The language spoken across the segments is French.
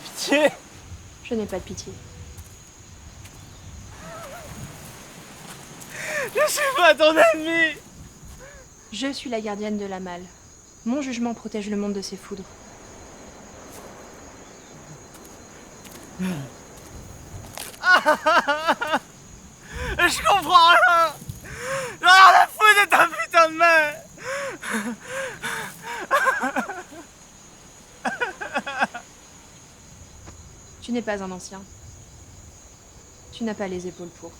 Pitié! Je n'ai pas de pitié. Je suis pas ton ennemi! Je suis la gardienne de la malle. Mon jugement protège le monde de ses foudres. Je comprends rien! J'en ai rien à foutre de ta putain de main! Tu n'es pas un ancien. Tu n'as pas les épaules pour.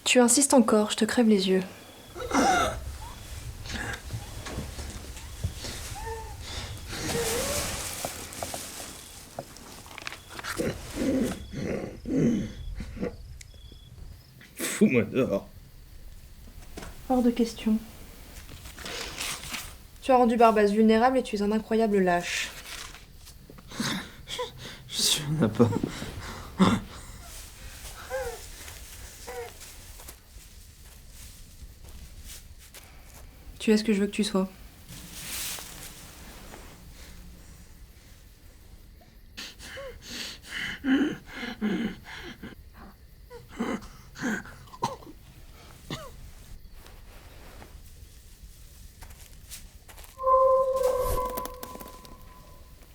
Tu insistes encore, je te crève les yeux. Fous-moi dehors. Hors de question. Tu as rendu Barbas vulnérable et tu es un incroyable lâche. Je suis un appât. Tu es ce que je veux que tu sois.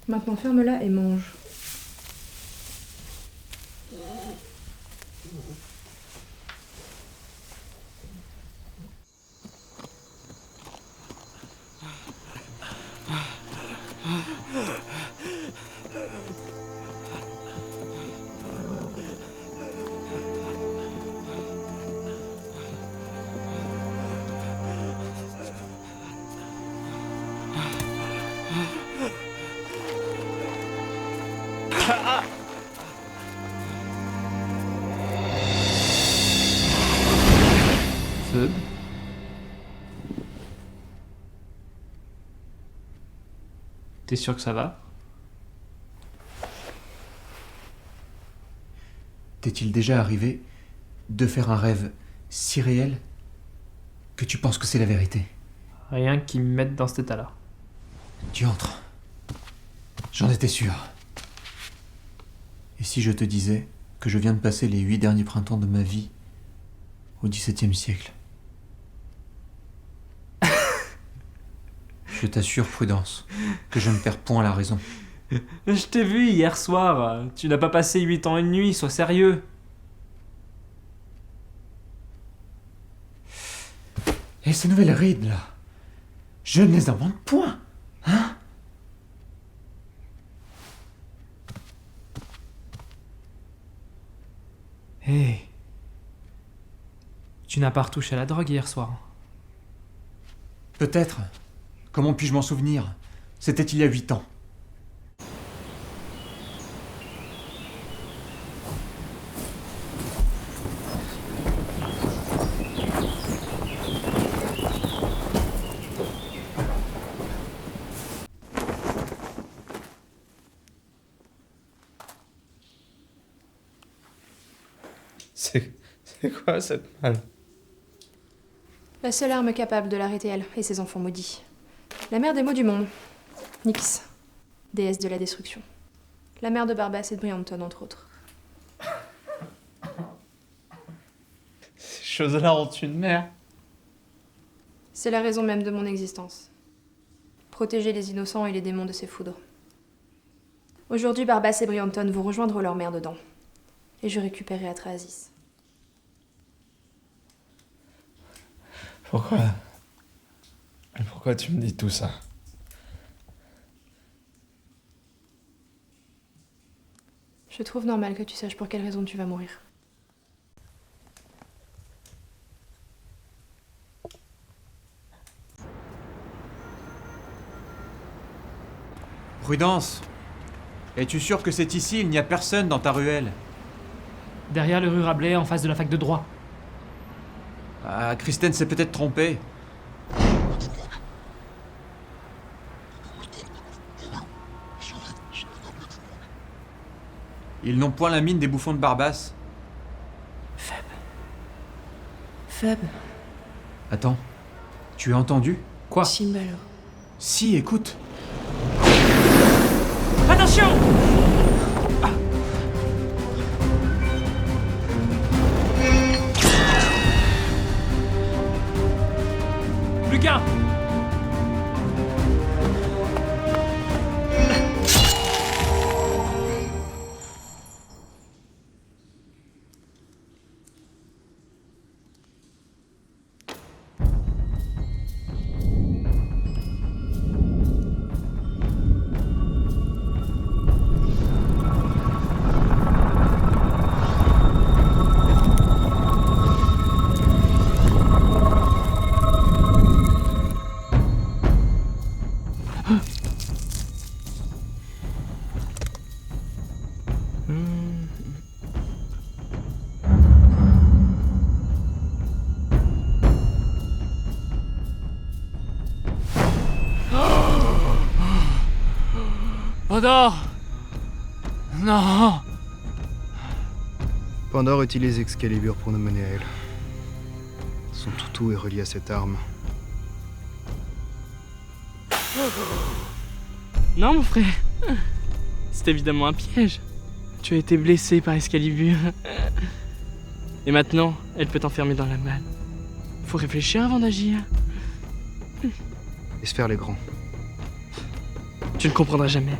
Maintenant ferme-la et mange. Feu. T'es sûr que ça va? T'est-il déjà arrivé de faire un rêve si réel que tu penses que c'est la vérité? Rien qui me mette dans cet état-là. Tu entres. J'en étais sûr. Et si je te disais que je viens de passer les 8 derniers printemps de ma vie au XVIIe siècle? Je t'assure, Prudence, que je ne perds point la raison. Je t'ai vu hier soir. Tu n'as pas passé 8 ans et une nuit, sois sérieux. Et ces nouvelles rides, là, je ne les invente point, hein? Hé. Tu n'as pas retouché à la drogue hier soir. Peut-être. Comment puis-je m'en souvenir? C'était il y a 8 ans. C'est quoi cette malle? La seule arme capable de l'arrêter, elle, et ses enfants maudits. La mère des maux du monde. Nyx, déesse de la destruction. La mère de Barbas et de Brianton, entre autres. Ces choses-là ont une mère. C'est la raison même de mon existence. Protéger les innocents et les démons de ces foudres. Aujourd'hui, Barbas et Brianton vont rejoindre leur mère dedans. Et je récupérerai Atrahasis. Pourquoi? Pourquoi tu me dis tout ça? Je trouve normal que tu saches pour quelle raison tu vas mourir. Prudence! Es-tu sûr que c'est ici? Il n'y a personne dans ta ruelle. Derrière le rue Rabelais, en face de la fac de droit. Ah, Kristen s'est peut-être trompée. Ils n'ont point la mine des bouffons de Barbas. Fab. Attends, tu as entendu? Quoi? Shimbalo. Si, écoute. Attention! Lucas! Pandore! Non! Pandore utilise Excalibur pour nous mener à elle. Son toutou est relié à cette arme. Non, mon frère. C'est évidemment un piège. Tu as été blessé par Excalibur. Et maintenant, elle peut t'enfermer dans la malle. Faut réfléchir avant d'agir. Et se faire les grands. Tu ne comprendras jamais.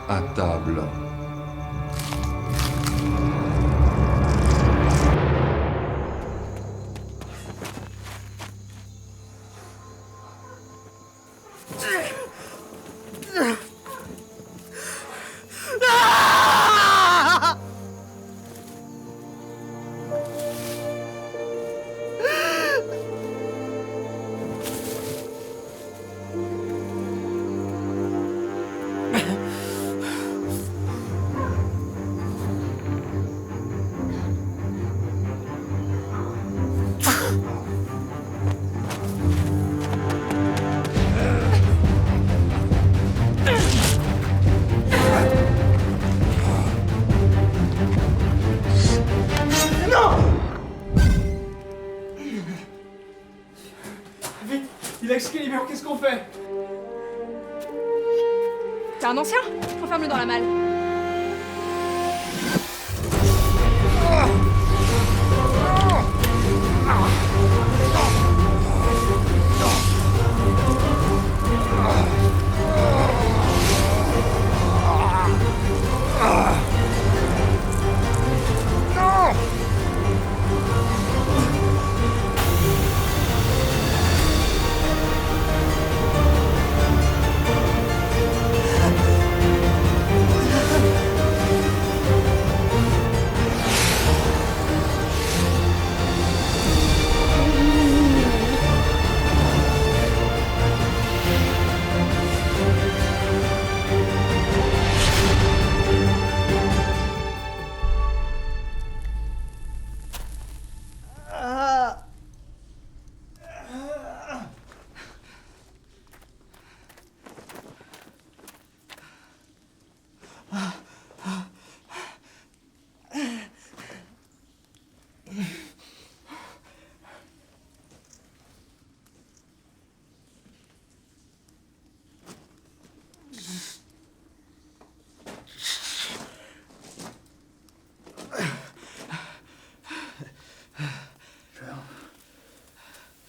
À table. L'Excalibur, qu'est-ce qu'on fait? T'es un ancien? Enferme-le dans la malle.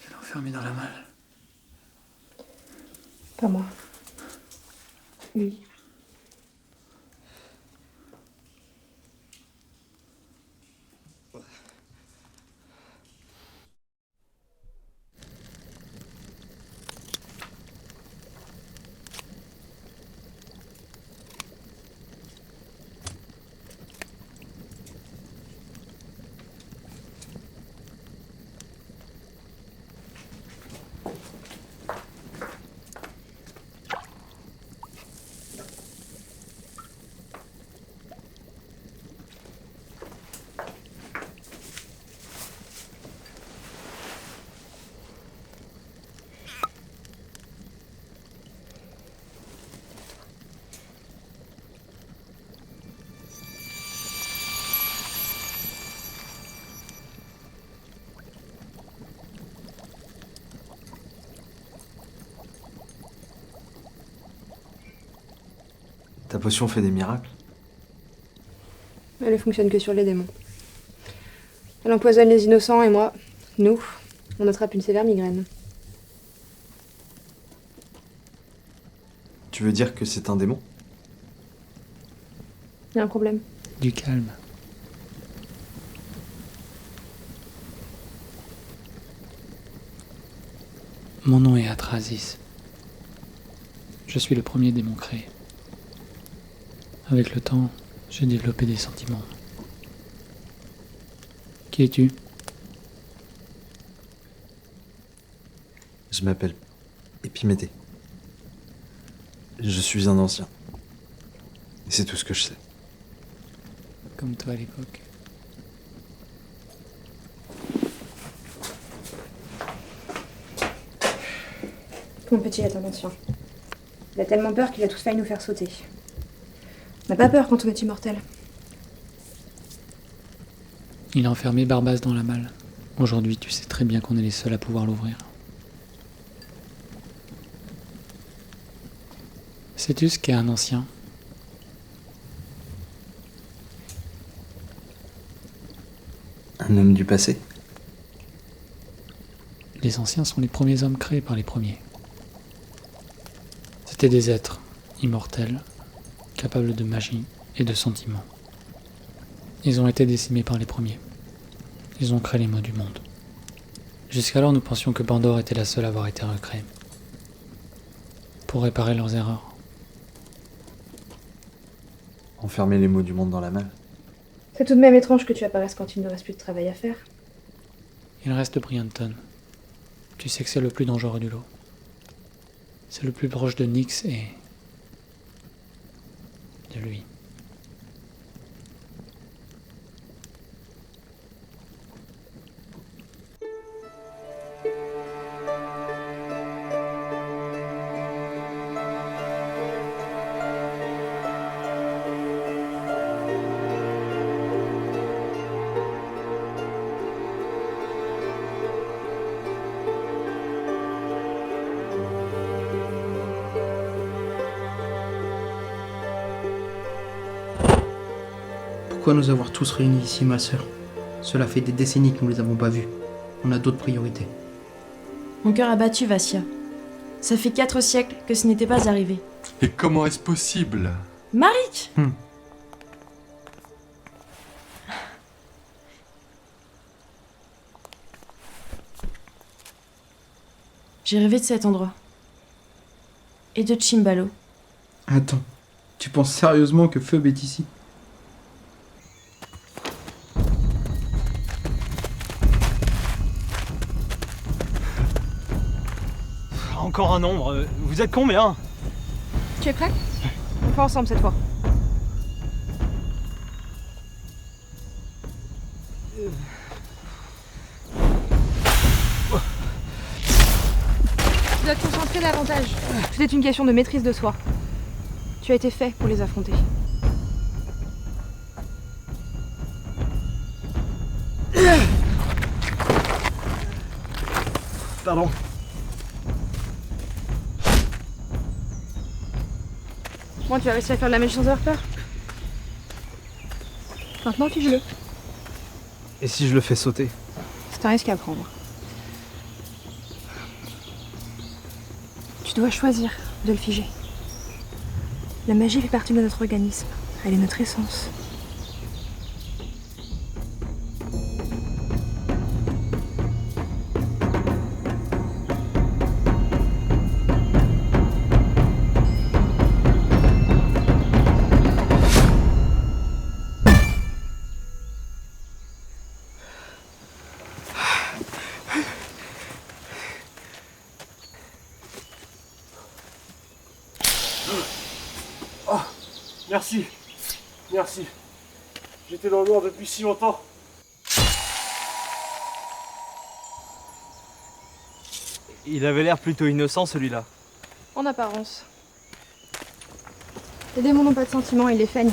Je l'ai enfermé dans la malle. Pas moi. Lui. Ta potion fait des miracles? Elle ne fonctionne que sur les démons. Elle empoisonne les innocents et moi, nous, on attrape une sévère migraine. Tu veux dire que c'est un démon? Y a un problème. Du calme. Mon nom est Atrasis. Je suis le premier démon créé. Avec le temps, j'ai développé des sentiments. Qui es-tu? Je m'appelle Épiméthée. Je suis un ancien. Et c'est tout ce que je sais. Comme toi à l'époque. Mon petit est un ancien. Il a tellement peur qu'il a tous failli nous faire sauter. On n'a pas peur quand on est immortel. Il a enfermé Barbas dans la malle. Aujourd'hui, tu sais très bien qu'on est les seuls à pouvoir l'ouvrir. Sais-tu ce qu'est un ancien? Un homme du passé? Les anciens sont les premiers hommes créés par les premiers. C'étaient des êtres immortels, capables de magie et de sentiments. Ils ont été décimés par les premiers. Ils ont créé les maux du monde. Jusqu'alors, nous pensions que Pandore était la seule à avoir été recréée. Pour réparer leurs erreurs. Enfermer les maux du monde dans la malle? C'est tout de même étrange que tu apparaisses quand il ne reste plus de travail à faire. Il reste Brianton. Tu sais que c'est le plus dangereux du lot. C'est le plus proche de Nyx et... de lui. pourquoi nous avoir tous réunis ici, ma sœur. Cela fait des décennies que nous ne les avons pas vus. On a d'autres priorités. Mon cœur a battu, Vassia. Ça fait 4 siècles que ce n'était pas arrivé. Et comment est-ce possible? Marik J'ai rêvé de cet endroit. Et de Chimbalo. Attends, tu penses sérieusement que Phoebe est ici? Encore un nombre. Vous êtes combien? Tu es prêt? On fait ensemble cette fois. Tu dois te concentrer davantage. Tout est une question de maîtrise de soi. Tu as été fait pour les affronter. Pardon. Bon, tu as réussi à faire de la magie sans avoir peur. Maintenant, fige-le. Et si je le fais sauter? C'est un risque à prendre. Tu dois choisir de le figer. La magie fait partie de notre organisme. Elle est notre essence. Merci. Merci. J'étais dans le noir depuis si longtemps. Il avait l'air plutôt innocent, celui-là. En apparence. Les démons n'ont pas de sentiments, ils les feignent.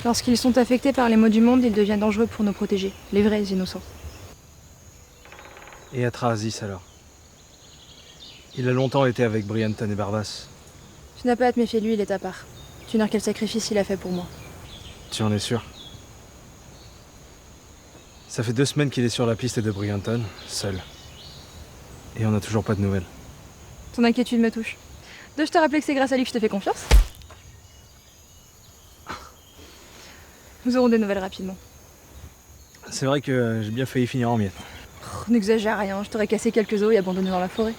Lorsqu'ils sont affectés par les maux du monde, ils deviennent dangereux pour nos protéger, les vrais innocents. Et Atrahasis, alors? Il a longtemps été avec Brianton et Barbas. Tu n'as pas à te méfier de lui, il est à part. Tu ignores quel sacrifice il a fait pour moi. Tu en es sûr? Ça fait 2 semaines qu'il est sur la piste de Brianton, seul. Et on n'a toujours pas de nouvelles. Ton inquiétude me touche. Dois-je te rappeler que c'est grâce à lui que je te fais confiance? Nous aurons des nouvelles rapidement. C'est vrai que j'ai bien failli finir en miettes. N'exagère rien, je t'aurais cassé quelques os et abandonné dans la forêt.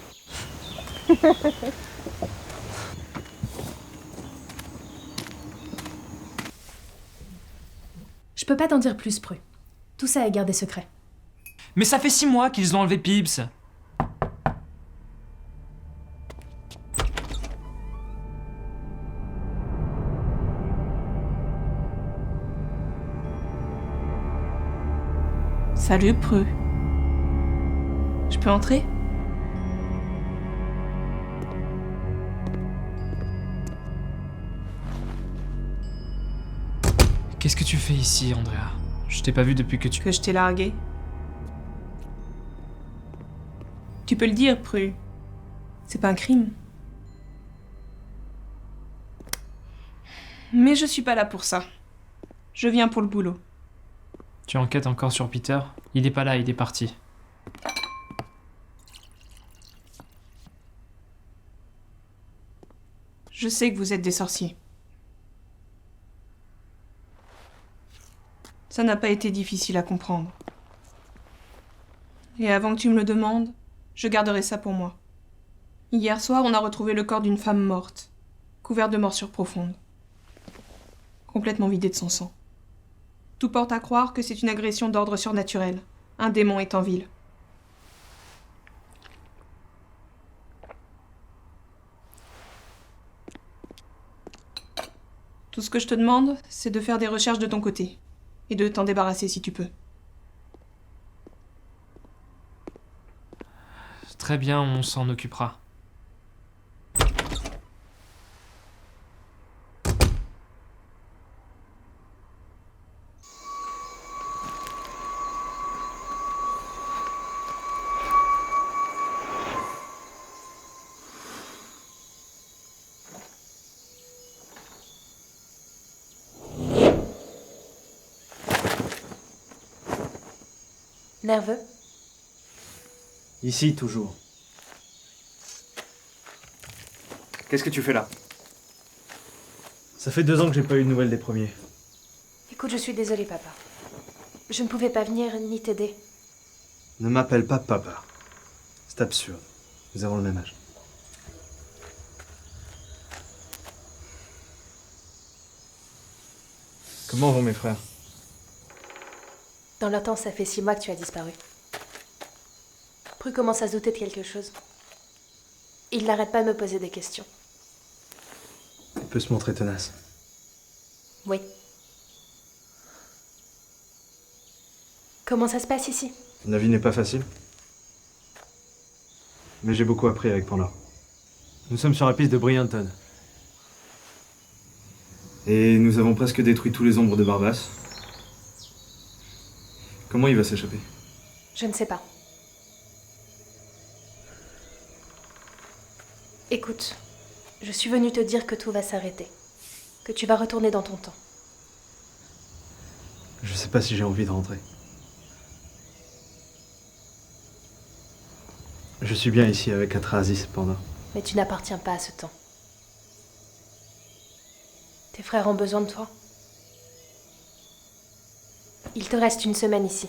Je peux pas t'en dire plus, Prue. Tout ça est gardé secret. Mais ça fait 6 mois qu'ils ont enlevé Pibbs. Salut, Prue. Je peux entrer? Qu'est-ce que tu fais ici, Andrea? Je t'ai pas vu depuis que tu... Que je t'ai largué. Tu peux le dire, Prue. C'est pas un crime. Mais je suis pas là pour ça. Je viens pour le boulot. Tu enquêtes encore sur Peter? Il est pas là, il est parti. Je sais que vous êtes des sorciers. Ça n'a pas été difficile à comprendre. Et avant que tu me le demandes, je garderai ça pour moi. Hier soir, on a retrouvé le corps d'une femme morte, couvert de morsures profondes, complètement vidée de son sang. Tout porte à croire que c'est une agression d'ordre surnaturel. Un démon est en ville. Tout ce que je te demande, c'est de faire des recherches de ton côté. Et de t'en débarrasser si tu peux. Très bien, on s'en occupera. Nerveux? Ici, toujours. Qu'est-ce que tu fais là? Ça fait 2 ans que j'ai pas eu de nouvelles des premiers. Écoute, je suis désolée, papa. Je ne pouvais pas venir ni t'aider. Ne m'appelle pas papa. C'est absurde. Nous avons le même âge. Comment vont mes frères? Dans leur temps, ça fait 6 mois que tu as disparu. Pru commence à se douter de quelque chose. Il n'arrête pas de me poser des questions. Il peut se montrer tenace. Oui. Comment ça se passe ici? La vie n'est pas facile. Mais j'ai beaucoup appris avec Panda. Nous sommes sur la piste de Brianton. Et nous avons presque détruit tous les ombres de Barbas. Comment il va s'échapper? Je ne sais pas. Écoute, je suis venue te dire que tout va s'arrêter. Que tu vas retourner dans ton temps. Je sais pas si j'ai envie de rentrer. Je suis bien ici avec Atrahasis, cependant. Mais tu n'appartiens pas à ce temps. Tes frères ont besoin de toi. Il te reste 1 semaine ici.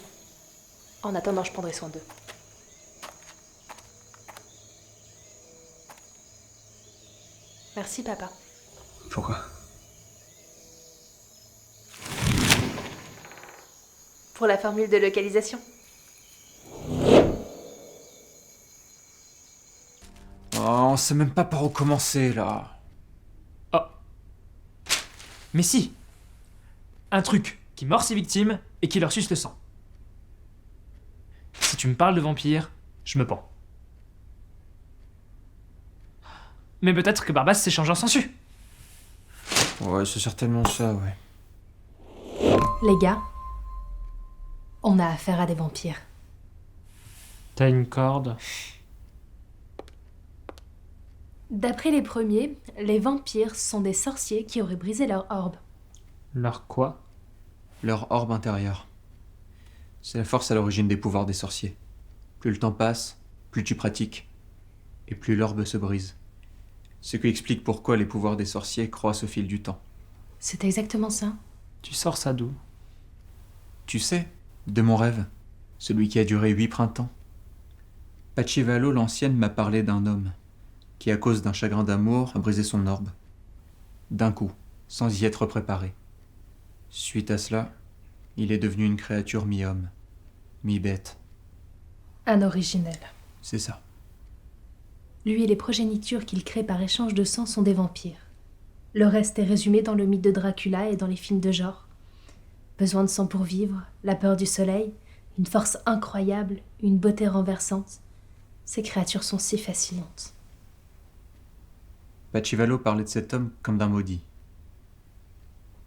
En attendant, je prendrai soin d'eux. Merci, papa. Pourquoi? Pour la formule de localisation. Oh, on sait même pas par où commencer, là. Oh. Mais si. Un truc qui mord ses victimes et qui leur suce le sang. Si tu me parles de vampires, je me pends. Mais peut-être que Barbas s'est changé en sangsue. Ouais, c'est certainement ça, ouais. Les gars, on a affaire à des vampires. T'as une corde? D'après les premiers, les vampires sont des sorciers qui auraient brisé leur orbe. Leur quoi? Leur orbe intérieur. C'est la force à l'origine des pouvoirs des sorciers. Plus le temps passe, plus tu pratiques, et plus l'orbe se brise. Ce qui explique pourquoi les pouvoirs des sorciers croissent au fil du temps. C'est exactement ça. Tu sors ça d'où? Tu sais, de mon rêve, celui qui a duré 8 printemps. Pachivalo l'ancienne m'a parlé d'un homme qui, à cause d'un chagrin d'amour, a brisé son orbe. D'un coup, sans y être préparé. Suite à cela, il est devenu une créature mi-homme, mi-bête. Un originel. C'est ça. Lui et les progénitures qu'il crée par échange de sang sont des vampires. Le reste est résumé dans le mythe de Dracula et dans les films de genre. Besoin de sang pour vivre, la peur du soleil, une force incroyable, une beauté renversante. Ces créatures sont si fascinantes. Pachivalo parlait de cet homme comme d'un maudit.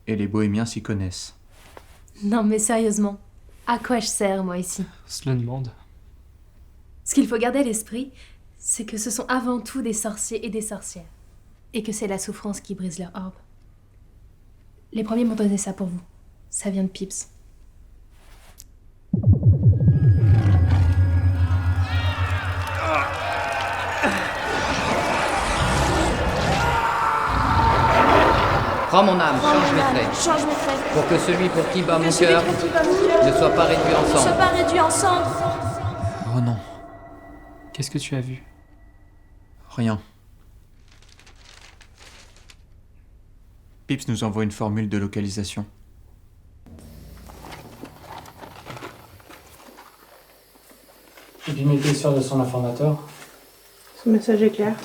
Et les bohémiens s'y connaissent. Non mais sérieusement, à quoi je sers moi ici? On se le demande. Ce qu'il faut garder à l'esprit, c'est que ce sont avant tout des sorciers et des sorcières. Et que c'est la souffrance qui brise leur orbe. Les premiers m'ont donné ça pour vous. Ça vient de Pips. Prends mon âme, change mes traits. Change mes traits. Pour que celui pour qui bat mon cœur ne soit pas réduit en Ne soit cendres. pas réduit en cendres. Oh non, Qu'est-ce que tu as vu? rien. Pips nous envoie une formule de localisation. Jimmy était sûr de son informateur. Son message est clair.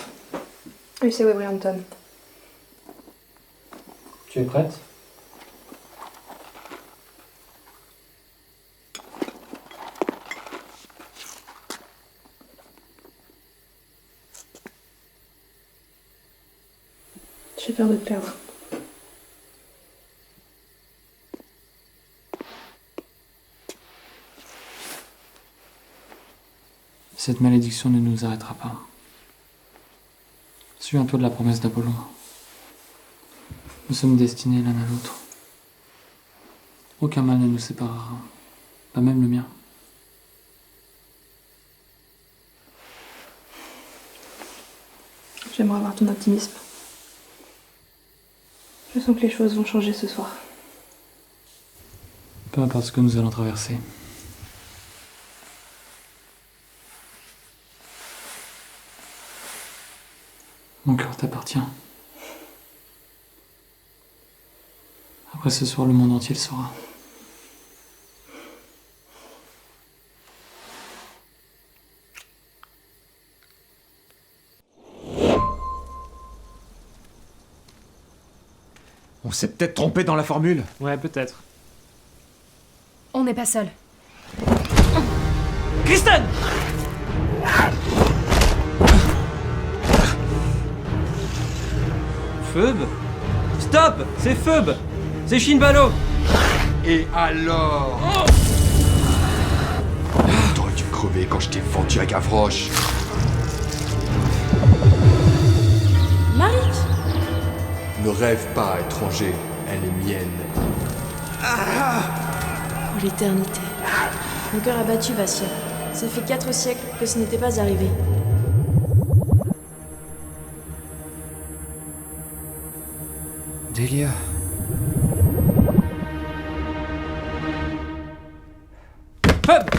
UC Webrianton. Tu es prête? J'ai peur de te perdre. Cette malédiction ne nous arrêtera pas. Souviens-toi de la promesse d'Apollo. Nous sommes destinés l'un à l'autre. Aucun mal ne nous séparera, pas même le mien. J'aimerais avoir ton optimisme. Je sens que les choses vont changer ce soir. Peu importe ce que nous allons traverser. Mon cœur t'appartient. Après ce soir, le monde entier le saura. On s'est peut-être trompé dans la formule. Ouais, peut-être. On n'est pas seul. Kristen! Feub? Stop! C'est Feub! C'est Shinbalo! Et alors? T'aurais dû crever quand je t'ai vendu à Gavroche. Malik! Ne rêve pas, étranger, elle est mienne. Pour l'éternité. Mon cœur a battu, Vassia. Ça fait 4 siècles que ce n'était pas arrivé. Delia. Feub!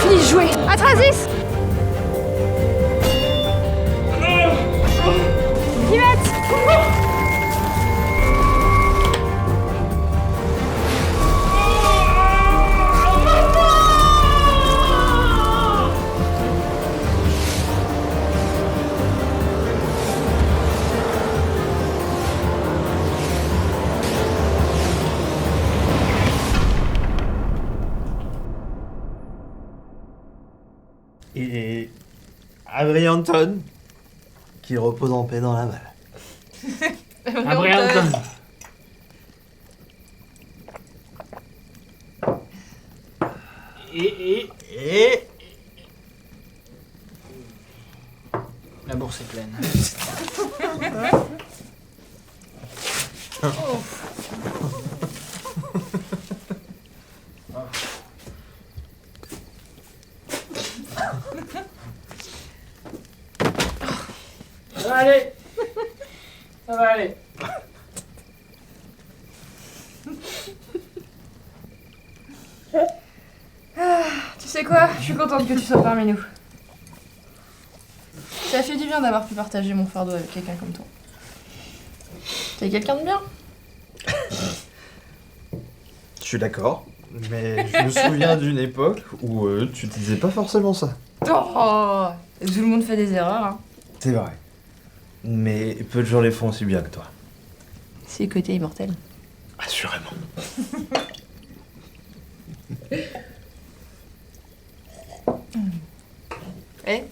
Fini de jouer! Atrasis! Vivette! Et Abrianton, qu'il repose en paix dans la malle. Abrianton. Et... La bourse est pleine. Ça va aller. Ça va aller. Tu sais quoi? Je suis contente que tu sois parmi nous. Ça fait du bien d'avoir pu partager mon fardeau avec quelqu'un comme toi. T'es quelqu'un de bien? Je suis d'accord, mais je me souviens d'une époque où tu disais pas forcément ça. Oh! Tout le monde fait des erreurs, hein. C'est vrai. Mais peu de gens les font aussi bien que toi. C'est le côté immortel. Assurément. Eh?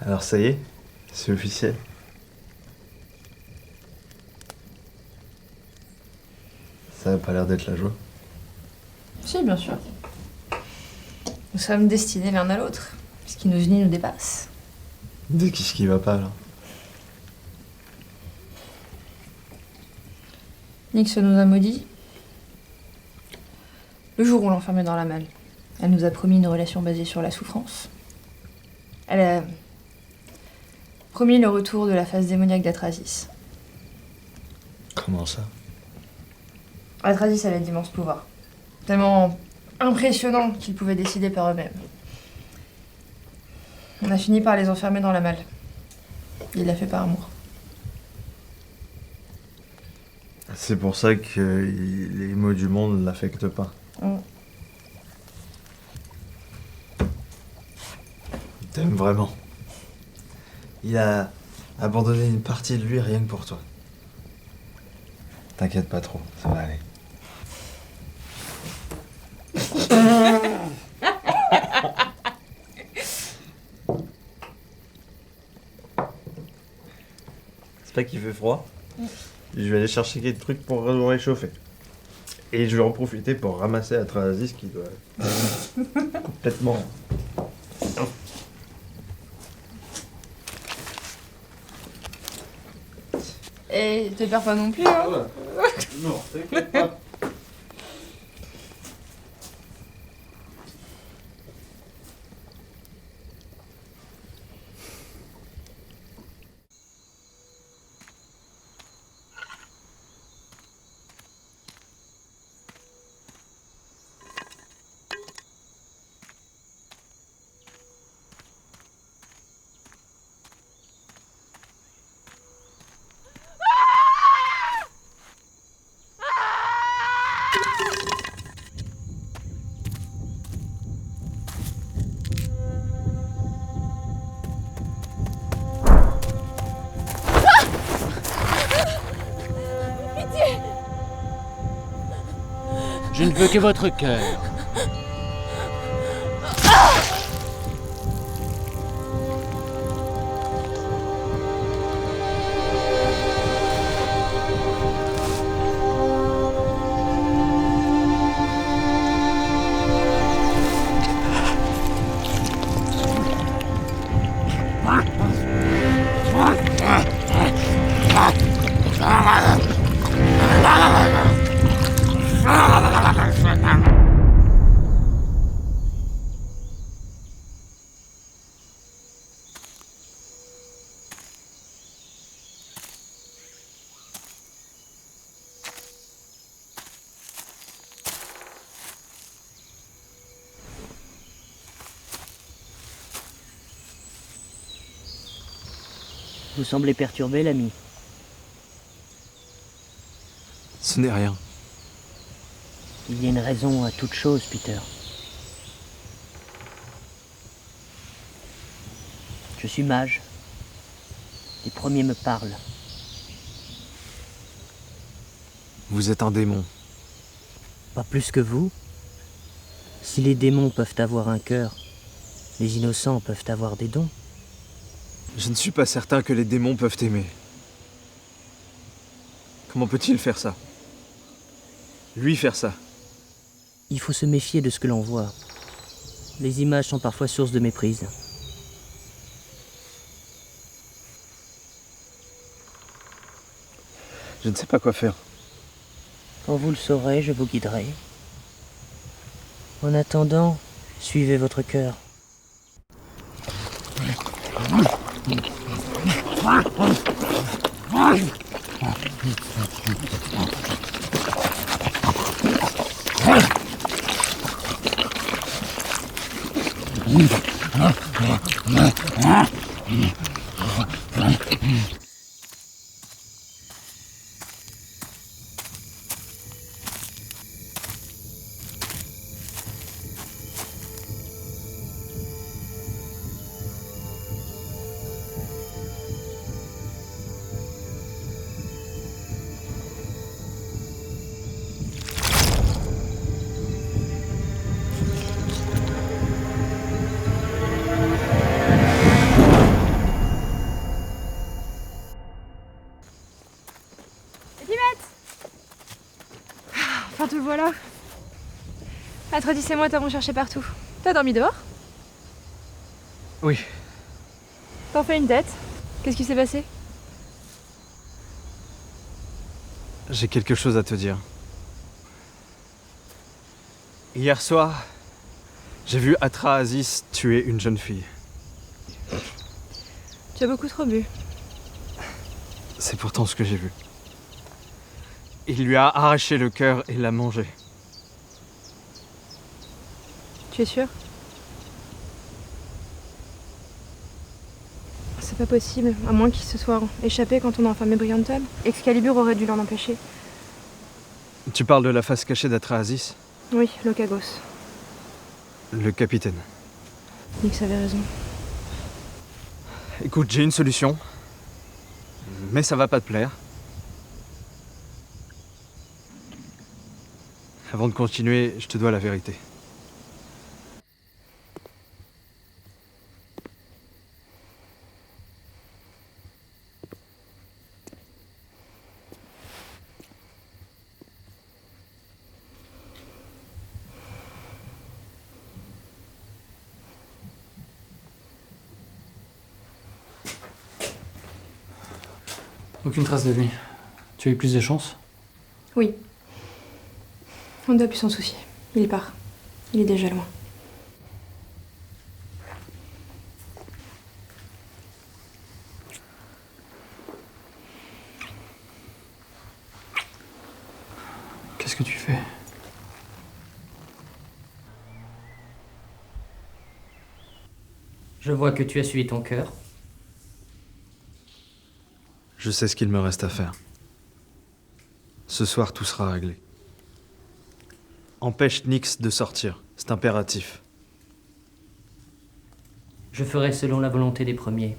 Alors ça y est, c'est officiel. Ça a pas l'air d'être la joie. Si, bien sûr. Nous sommes destinés l'un à l'autre. Ce qui nous unit nous dépasse. Qu'est-ce qui va pas là? Nyx nous a maudits. Le jour où on l'enfermait dans la malle, elle nous a promis une relation basée sur la souffrance. Elle a promis le retour de la phase démoniaque d'Atrasis. Comment ça? Atrasis avait d'immenses pouvoirs. Tellement impressionnants qu'ils pouvaient décider par eux-mêmes. On a fini par les enfermer dans la malle. Il l'a fait par amour. C'est pour ça que les maux du monde ne l'affectent pas. Il t'aime vraiment. Il a abandonné une partie de lui rien que pour toi. T'inquiète pas trop, ça va aller. C'est pas qu'il fait froid. Je vais aller chercher quelques trucs pour nous réchauffer. Et je vais en profiter pour ramasser Atrahasis qui doit complètement... Et te perds pas non plus, hein. Non, t'inquiète pas. Je ne veux que votre cœur. Vous semblez perturbé, l'ami. Ce n'est rien. Il y a une raison à toute chose, Peter. Je suis mage. Les premiers me parlent. Vous êtes un démon. Pas plus que vous. Si les démons peuvent avoir un cœur, les innocents peuvent avoir des dons. Je ne suis pas certain que les démons peuvent aimer. Comment peut-il faire ça? Lui faire ça? Il faut se méfier de ce que l'on voit. Les images sont parfois source de méprise. Je ne sais pas quoi faire. Quand vous le saurez, je vous guiderai. En attendant, suivez votre cœur. Enfin, te voilà. Atrahasis et moi t'avons cherché partout. T'as dormi dehors? Oui. T'en fais une tête. Qu'est-ce qui s'est passé? J'ai quelque chose à te dire. Hier soir, j'ai vu Atrahasis tuer une jeune fille. Tu as beaucoup trop bu. C'est pourtant ce que j'ai vu. Il lui a arraché le cœur et l'a mangé. Tu es sûr? C'est pas possible, à moins qu'il se soit échappé quand on a enfermé Brionton. Excalibur aurait dû l'en empêcher. Tu parles de la face cachée d'Atrahasis? Oui, Locagos. Le capitaine. Nix avait raison. Écoute, j'ai une solution. Mais ça va pas te plaire. Avant de continuer, je te dois la vérité. Aucune trace de lui. Tu as eu plus de chance? Oui. On ne doit plus s'en soucier. Il part. Il est déjà loin. Qu'est-ce que tu fais? Je vois que tu as suivi ton cœur. Je sais ce qu'il me reste à faire. Ce soir, tout sera réglé. Empêche Nyx de sortir, c'est impératif. Je ferai selon la volonté des premiers.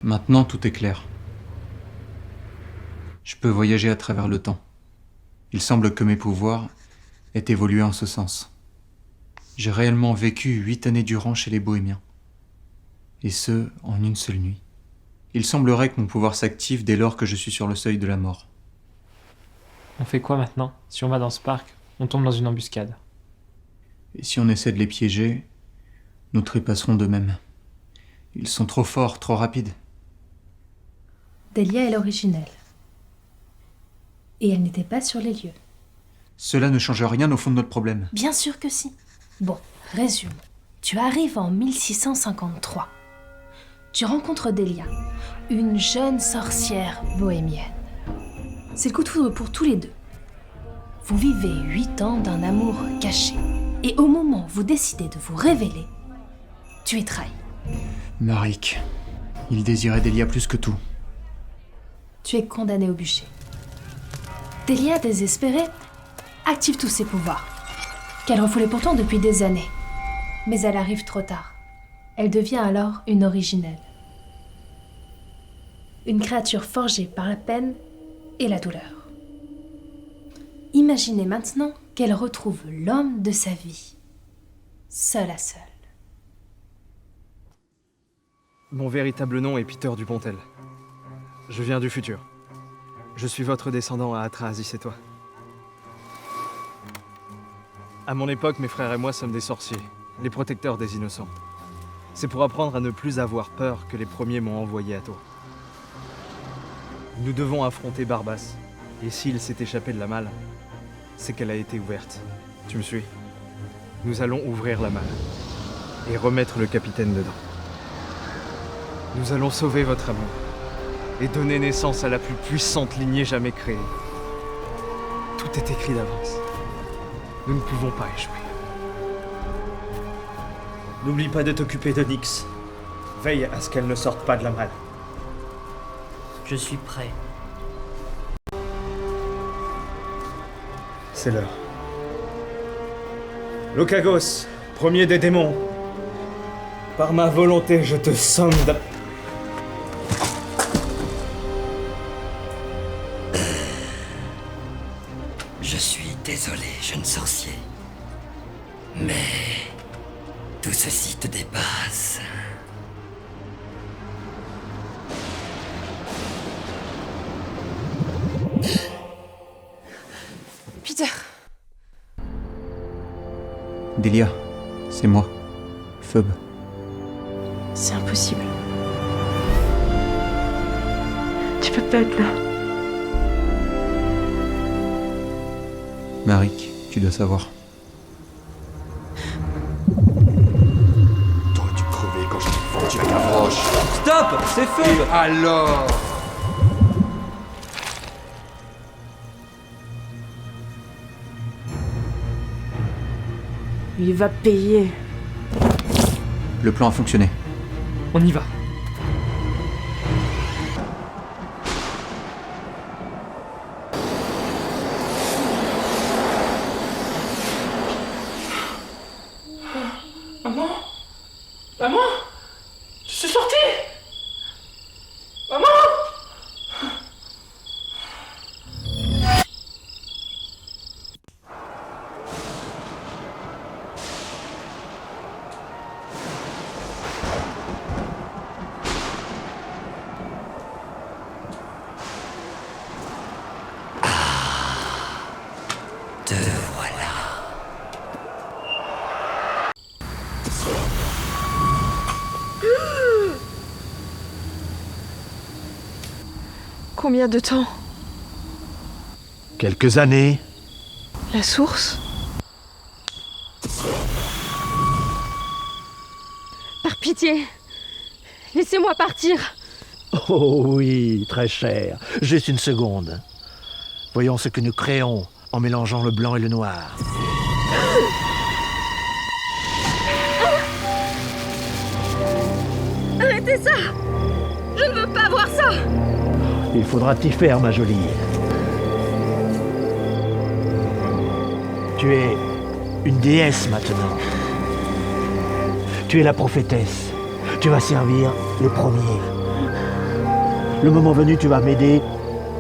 Maintenant, tout est clair. Je peux voyager à travers le temps. Il semble que mes pouvoirs aient évolué en ce sens. J'ai réellement vécu 8 années durant chez les Bohémiens. Et ce, en une seule nuit. Il semblerait que mon pouvoir s'active dès lors que je suis sur le seuil de la mort. On fait quoi maintenant? Si on va dans ce parc, on tombe dans une embuscade. Et si on essaie de les piéger, nous trépasserons d'eux-mêmes. Ils sont trop forts, trop rapides. Delia est l'originelle. Et elle n'était pas sur les lieux. Cela ne change rien au fond de notre problème. Bien sûr que si. Bon, résume. Tu arrives en 1653. Tu rencontres Delia, une jeune sorcière bohémienne. C'est le coup de foudre pour tous les deux. Vous vivez 8 ans d'un amour caché. Et au moment où vous décidez de vous révéler, tu es trahi. Marik, il désirait Delia plus que tout. Tu es condamné au bûcher. Delia, désespérée, active tous ses pouvoirs, qu'elle refoulait pourtant depuis des années. Mais elle arrive trop tard. Elle devient alors une originelle. une créature forgée par la peine et la douleur. Imaginez maintenant qu'elle retrouve l'homme de sa vie, seul à seul. Mon véritable nom est Peter Dupontel. Je viens du futur. Je suis votre descendant à Atrahasis et toi. À mon époque, mes frères et moi sommes des sorciers, les protecteurs des innocents. C'est pour apprendre à ne plus avoir peur que les premiers m'ont envoyé à toi. Nous devons affronter Barbas, et s'il s'est échappé de la malle, c'est qu'elle a été ouverte. Tu me suis? Nous allons ouvrir la malle et remettre le capitaine dedans. Nous allons sauver votre amour et donner naissance à la plus puissante lignée jamais créée. Tout est écrit d'avance. Nous ne pouvons pas échouer. N'oublie pas de t'occuper de Nyx. Veille à ce qu'elle ne sorte pas de la malle. Je suis prêt. C'est l'heure. Lokagos, premier des démons. Par ma volonté, je te somme de... Je suis désolé, jeune sorcier. Mais... tout ceci te dépasse. Peter. Delia, c'est moi. Phoebe. C'est impossible. Tu peux pas être là. Marik, tu dois savoir. T'aurais dû crever quand je t'ai vendu avec la broche. Stop! C'est Phoebe! Et alors? Il va payer. Le plan a fonctionné. On y va. Maman? Maman? Je suis sorti? Maman? Te voilà. Combien de temps? Quelques années. La source? Par pitié, laissez-moi partir. Oh oui, très cher. Juste une seconde. Voyons ce que nous créons en mélangeant le blanc et le noir. Arrêtez ça! Je ne veux pas voir ça! Il faudra t'y faire, ma jolie. Tu es une déesse maintenant. Tu es la prophétesse. Tu vas servir les premiers. Le moment venu, tu vas m'aider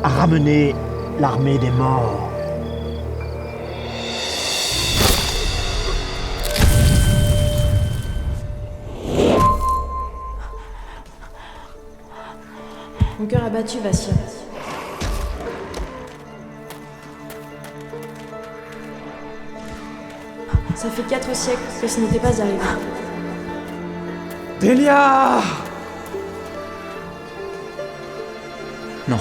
à ramener l'armée des morts. Mon cœur abattu, Vassia. Ça fait 4 siècles que ce n'était pas arrivé. Delia! Non.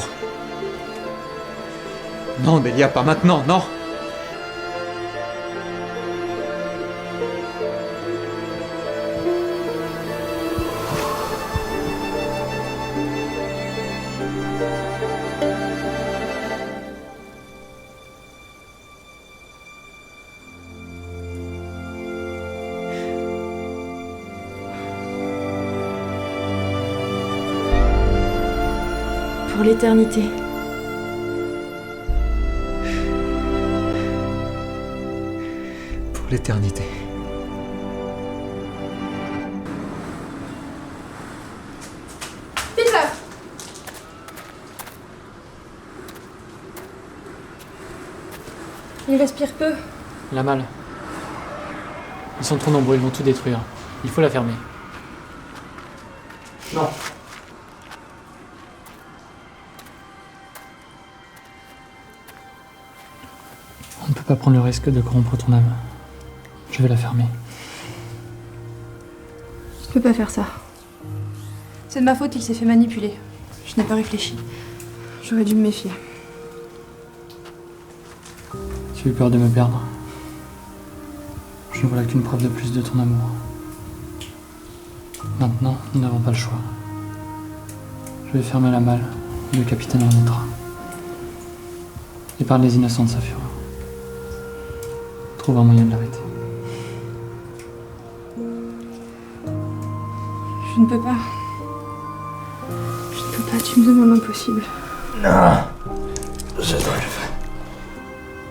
Non, Delia, pas maintenant, non. Pour l'éternité. Pour l'éternité. Peter! Il respire peu. La malle. Ils sont trop nombreux, ils vont tout détruire. Il faut la fermer. Non. On ne peut pas prendre le risque de corrompre ton âme. Je vais la fermer. Je peux pas faire ça. C'est de ma faute, il s'est fait manipuler. Je n'ai pas réfléchi. J'aurais dû me méfier. Tu as eu peur de me perdre. Je ne vois là qu'une preuve de plus de ton amour. Maintenant, nous n'avons pas le choix. Je vais fermer la malle et le capitaine renaîtra. Épargne les innocents de sa fureur. Trouve un moyen de l'arrêter. Je ne peux pas. Je ne peux pas, tu me demandes l'impossible. Non, je dois le faire.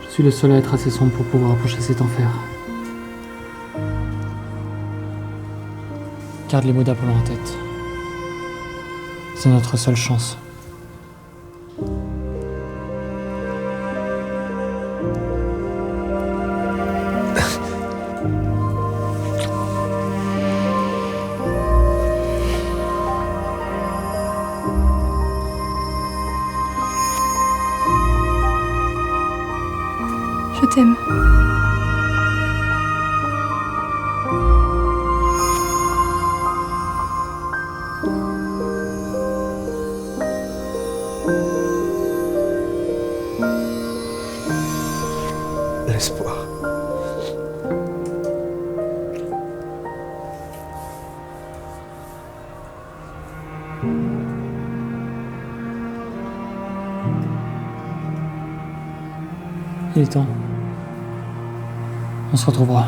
Je suis le seul à être assez sombre pour pouvoir approcher cet enfer. Garde les mots d'Apollon en tête. C'est notre seule chance. Je t'aime. L'espoir. Il est temps. On se retrouvera.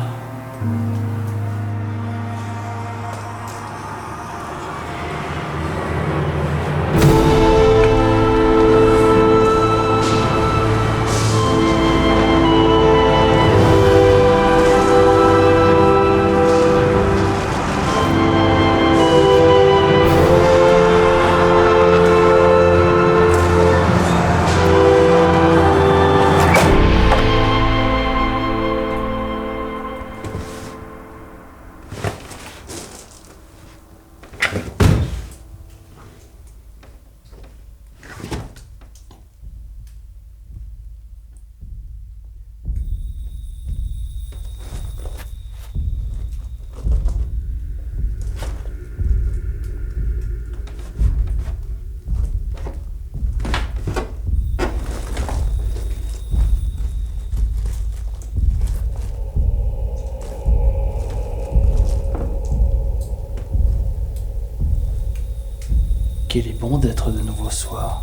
Qu'il est bon d'être de nouveau soi.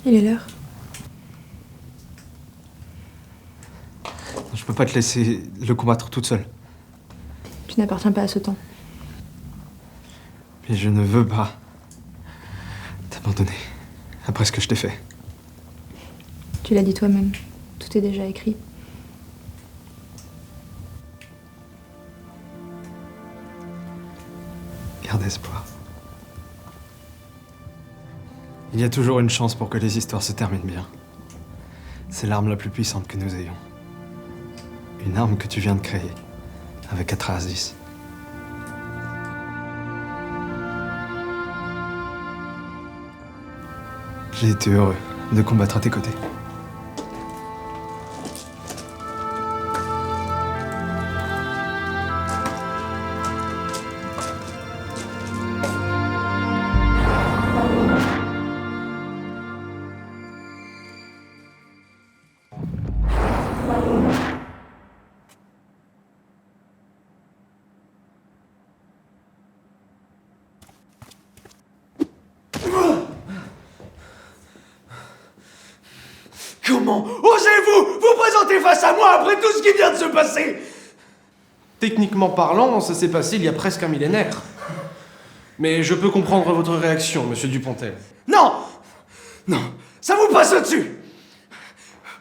Il est l'heure. Je peux pas te laisser le combattre toute seule. Tu n'appartiens pas à ce temps. Mais je ne veux pas t'abandonner après ce que je t'ai fait. Tu l'as dit toi-même. Tout est déjà écrit. Garde espoir. Il y a toujours une chance pour que les histoires se terminent bien. C'est l'arme la plus puissante que nous ayons. Une arme que tu viens de créer avec Atrahasis. J'ai été heureux de combattre à tes côtés. Comment osez-vous vous présenter face à moi après tout ce qui vient de se passer? Techniquement parlant, ça s'est passé il y a presque un millénaire. Mais je peux comprendre votre réaction, monsieur Dupontel. Non! Non! Ça vous passe au-dessus!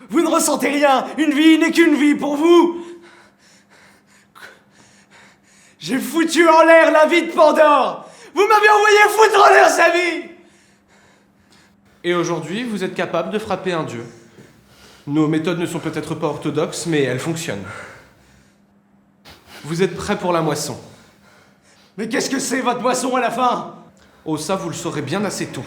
Vous ne ressentez rien. Une vie n'est qu'une vie pour vous. J'ai foutu en l'air la vie de Pandore. Vous m'avez envoyé foutre en l'air sa vie. Et aujourd'hui, vous êtes capable de frapper un dieu. Nos méthodes ne sont peut-être pas orthodoxes, mais elles fonctionnent. Vous êtes prêts pour la moisson. Mais qu'est-ce que c'est votre moisson à la fin? Oh, ça, vous le saurez bien assez tôt.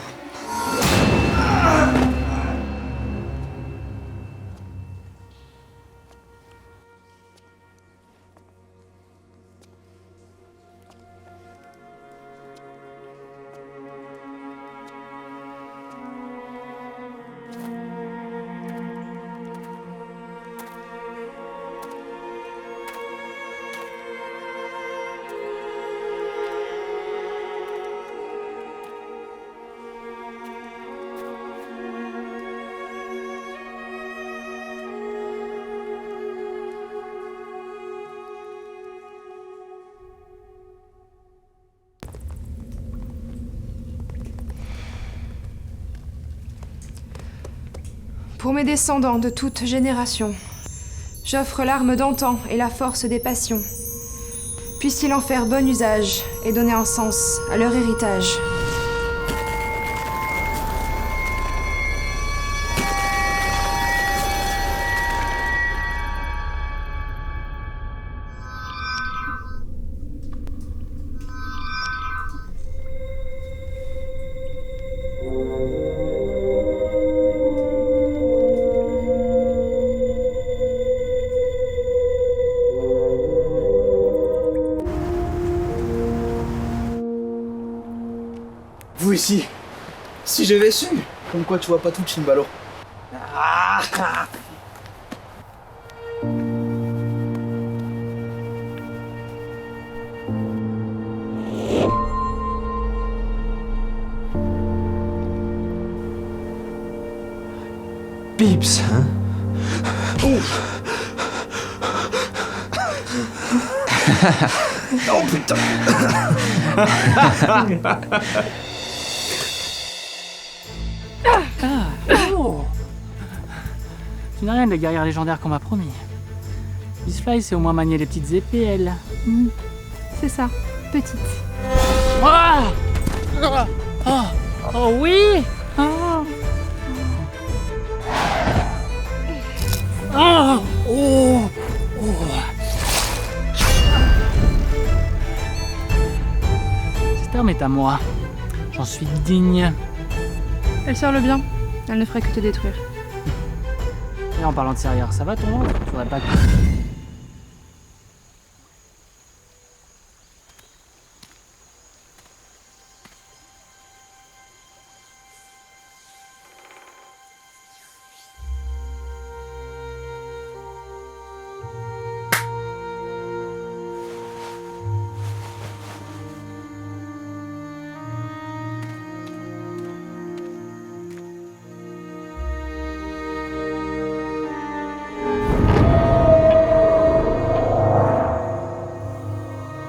Pour mes descendants de toute génération, j'offre l'arme d'antan et la force des passions. Puissent-ils en faire bon usage et donner un sens à leur héritage. Vous ici, si j'avais su. Comme quoi tu vois pas tout, Chimbalo. Pips, hein? Ouf. Oh putain. Oh. Tu n'as rien des guerrières légendaires qu'on m'a promis. Miss Fly sait au moins manier les petites épées, elle. C'est ça, petite. Oh oui. Cette arme est à moi. J'en suis digne. Elle sert le bien. Elle ne ferait que te détruire. Et en parlant de serrière, ça va ton ventre? Tu voudrais pas que...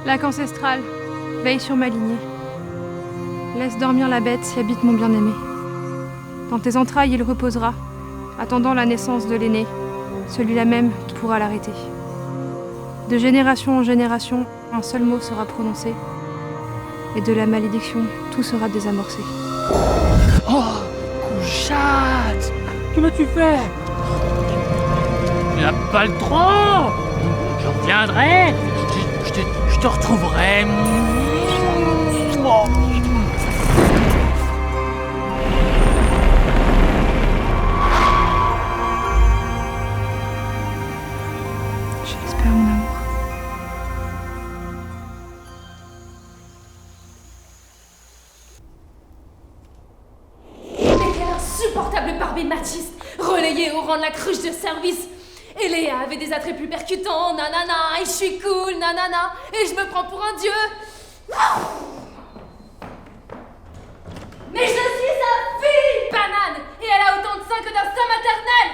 Lac ancestral, veille sur ma lignée. Laisse dormir la bête et habite mon bien-aimé. Dans tes entrailles il reposera, attendant la naissance de l'aîné, celui-là même qui pourra l'arrêter. De génération en génération, un seul mot sera prononcé, et de la malédiction, tout sera désamorcé. Oh, couchate! Que m'as-tu fait? Tu n'as pas le droit! Je reviendrai! Je te retrouverai! J'espère, mon amour. Mais quel insupportable parvé machiste, relayé au rang de la cruche de service. Et Léa avait des attraits plus percutants, nanana, et je suis cool, nanana, et je me prends pour un dieu. Mais je suis sa fille, banane, et elle a autant de seins que d'un sein maternel.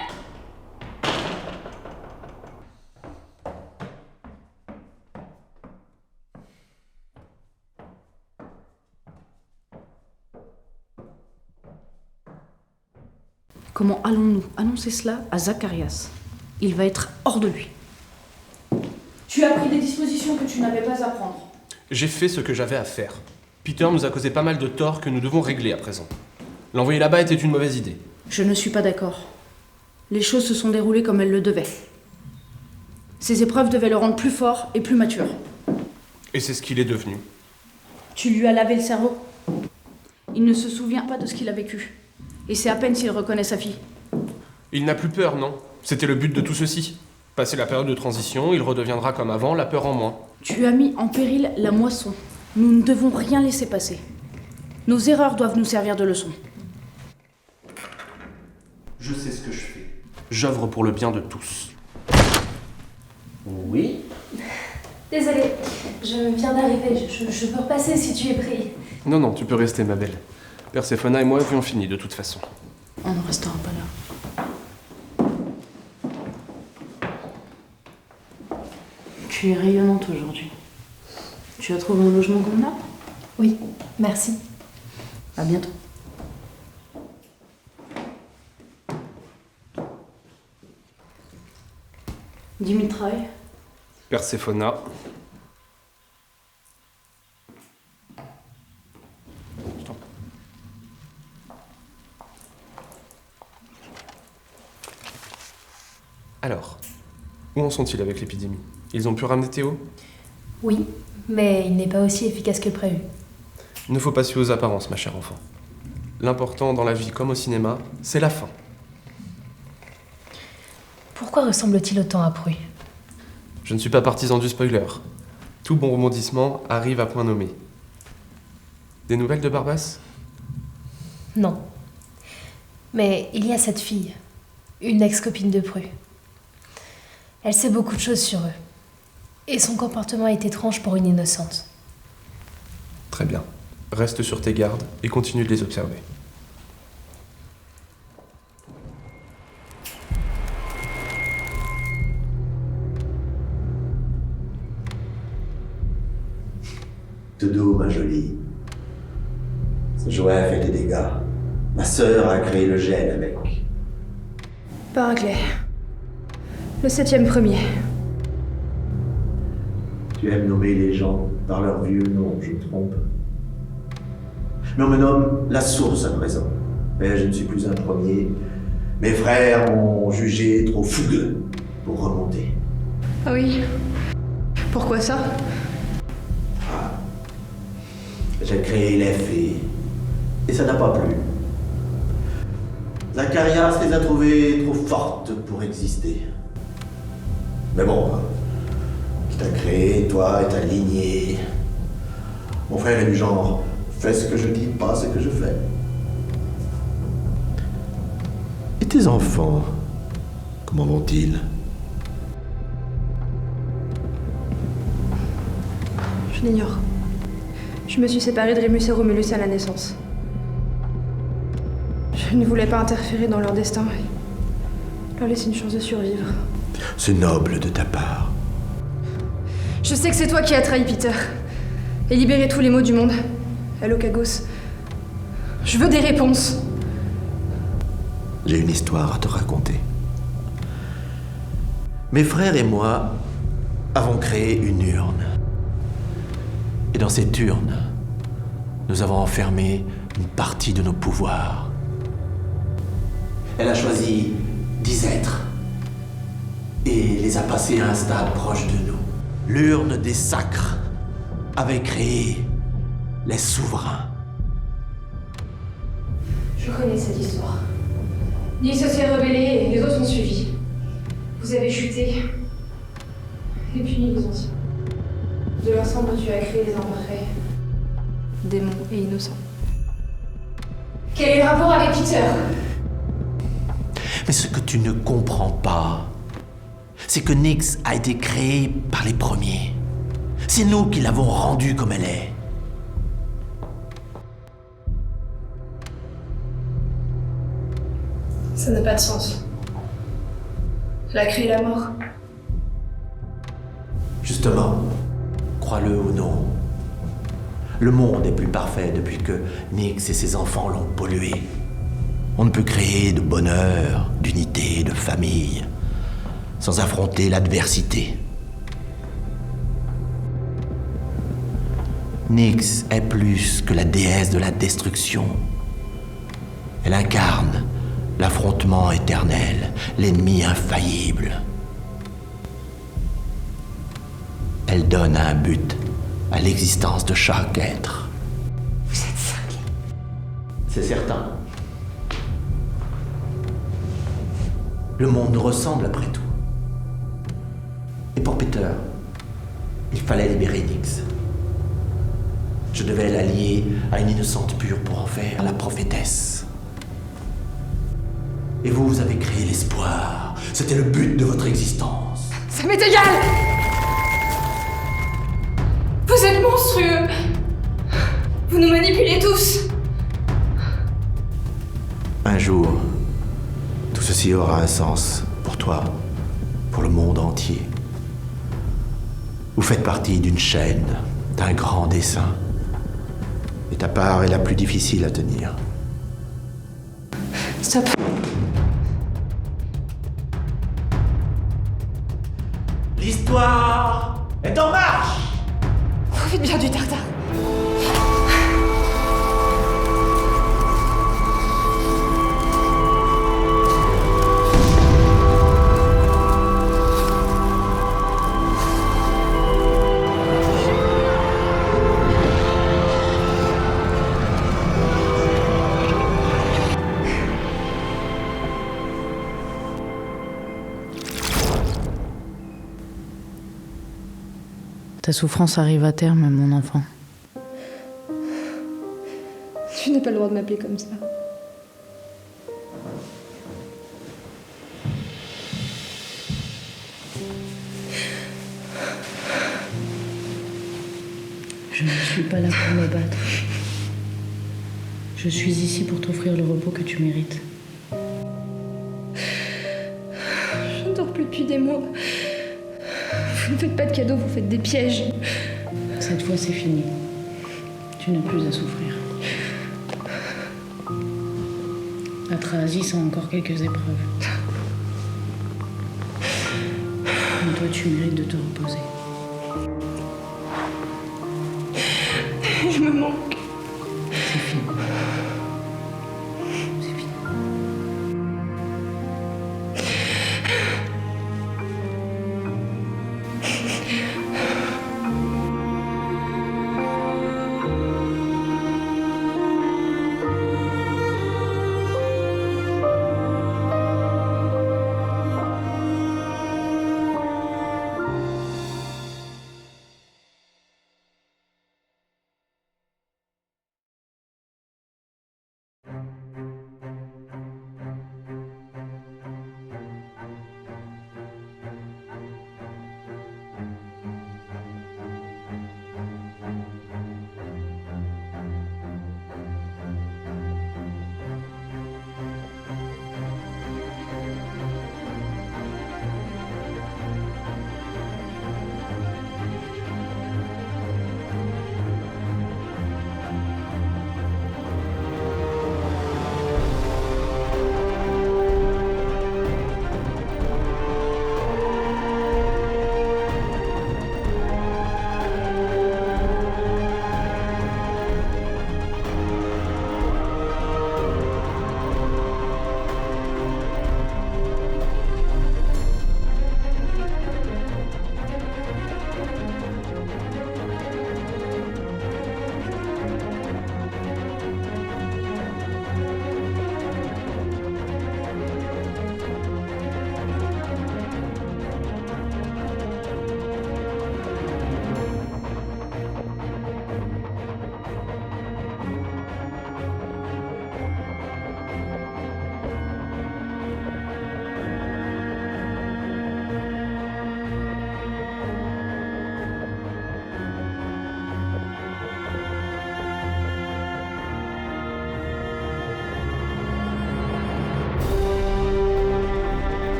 Comment allons-nous annoncer cela à Zacharias? Il va être hors de lui. Tu as pris des dispositions que tu n'avais pas à prendre. J'ai fait ce que j'avais à faire. Peter nous a causé pas mal de torts que nous devons régler à présent. L'envoyer là-bas était une mauvaise idée. Je ne suis pas d'accord. Les choses se sont déroulées comme elles le devaient. Ces épreuves devaient le rendre plus fort et plus mature. Et c'est ce qu'il est devenu. Tu lui as lavé le cerveau. Il ne se souvient pas de ce qu'il a vécu. Et c'est à peine s'il reconnaît sa fille. Il n'a plus peur, non? C'était le but de tout ceci. Passé la période de transition, il redeviendra comme avant, la peur en moins. Tu as mis en péril la moisson. Nous ne devons rien laisser passer. Nos erreurs doivent nous servir de leçon. Je sais ce que je fais. J'œuvre pour le bien de tous. Oui. Désolée, je viens d'arriver. Je peux repasser si tu es pris. Non, tu peux rester, ma belle. Perséphona et moi avions fini de toute façon. On ne restera pas là. Tu es rayonnante aujourd'hui. Tu as trouvé un logement convenable? Oui, merci. À bientôt. Dimitraï. Perséphona. Alors, où en sont-ils avec l'épidémie? Ils ont pu ramener Théo? Oui, mais il n'est pas aussi efficace que prévu. Il ne faut pas se fier aux apparences, ma chère enfant. L'important dans la vie comme au cinéma, c'est la fin. Pourquoi ressemble-t-il autant à Pru? Je ne suis pas partisan du spoiler. Tout bon rebondissement arrive à point nommé. Des nouvelles de Barbas? Non. Mais il y a cette fille, une ex-copine de Pru. Elle sait beaucoup de choses sur eux. Et son comportement est étrange pour une innocente. Très bien. Reste sur tes gardes et continue de les observer. Tout doux, ma jolie. Ce jouet a fait des dégâts. Ma sœur a créé le gel avec. Paraclet. Le 7e premier. Tu aimes nommer les gens par leur vieux nom, je me trompe. Mais on me nomme la source à présent. Mais je ne suis plus un premier. Mes frères m'ont jugé trop fougueux pour remonter. Ah oui. Pourquoi ça? J'ai créé les fées. Et ça n'a pas plu. Zacharias les a trouvées trop fortes pour exister. Mais bon, qui t'a créé, toi et ta lignée. Mon frère est du genre, fais ce que je dis, pas ce que je fais. Et tes enfants, comment vont-ils? Je l'ignore. Je me suis séparée de Rémus et Romulus à la naissance. Je ne voulais pas interférer dans leur destin. Leur laisser une chance de survivre. C'est noble de ta part. Je sais que c'est toi qui as trahi Peter. Et libéré tous les maux du monde. À Locagos. Je veux des réponses. J'ai une histoire à te raconter. Mes frères et moi avons créé une urne. Et dans cette urne, nous avons enfermé une partie de nos pouvoirs. Elle a choisi 10 êtres et les a passés à un stade proche de nous. L'urne des sacres avait créé les souverains. Je connais cette histoire. Nix s'est rebellé et les autres ont suivi. Vous avez chuté et puni les anciens. De leur cendre, tu as créé les imparfaits, démons et innocents. Quel est le rapport avec Peter? Mais ce que tu ne comprends pas, c'est que Nyx a été créée par les premiers. C'est nous qui l'avons rendue comme elle est. Ça n'a pas de sens. Elle a créé la mort. Justement, crois-le ou non, le monde est plus parfait depuis que Nyx et ses enfants l'ont pollué. On ne peut créer de bonheur, d'unité, de famille, sans affronter l'adversité. Nyx est plus que la déesse de la destruction. Elle incarne l'affrontement éternel, l'ennemi infaillible. Elle donne un but à l'existence de chaque être. Vous êtes cinglé. C'est certain. Le monde nous ressemble après tout. Et pour Peter, il fallait libérer Nyx. Je devais la lier à une innocente pure pour en faire la prophétesse. Et vous, vous avez créé l'espoir. C'était le but de votre existence. Ça m'est égal! Vous êtes monstrueux! Vous nous manipulez tous! Un jour, tout ceci aura un sens pour toi, pour le monde entier. Vous faites partie d'une chaîne, d'un grand dessein. Et ta part est la plus difficile à tenir. Stop. L'histoire est en marche! Vous faites bien du tartare. Ta souffrance arrive à terme, mon enfant. Tu n'as pas le droit de m'appeler comme ça. Je ne suis pas là pour me battre. Je suis ici pour t'offrir le repos que tu mérites. Je ne dors plus depuis des mois. Vous ne faites pas de cadeaux, vous faites des pièges. Cette fois, c'est fini. Tu n'as plus à souffrir. Atrahasis a encore quelques épreuves. Mais toi, tu mérites de te reposer. Je me manque. C'est fini.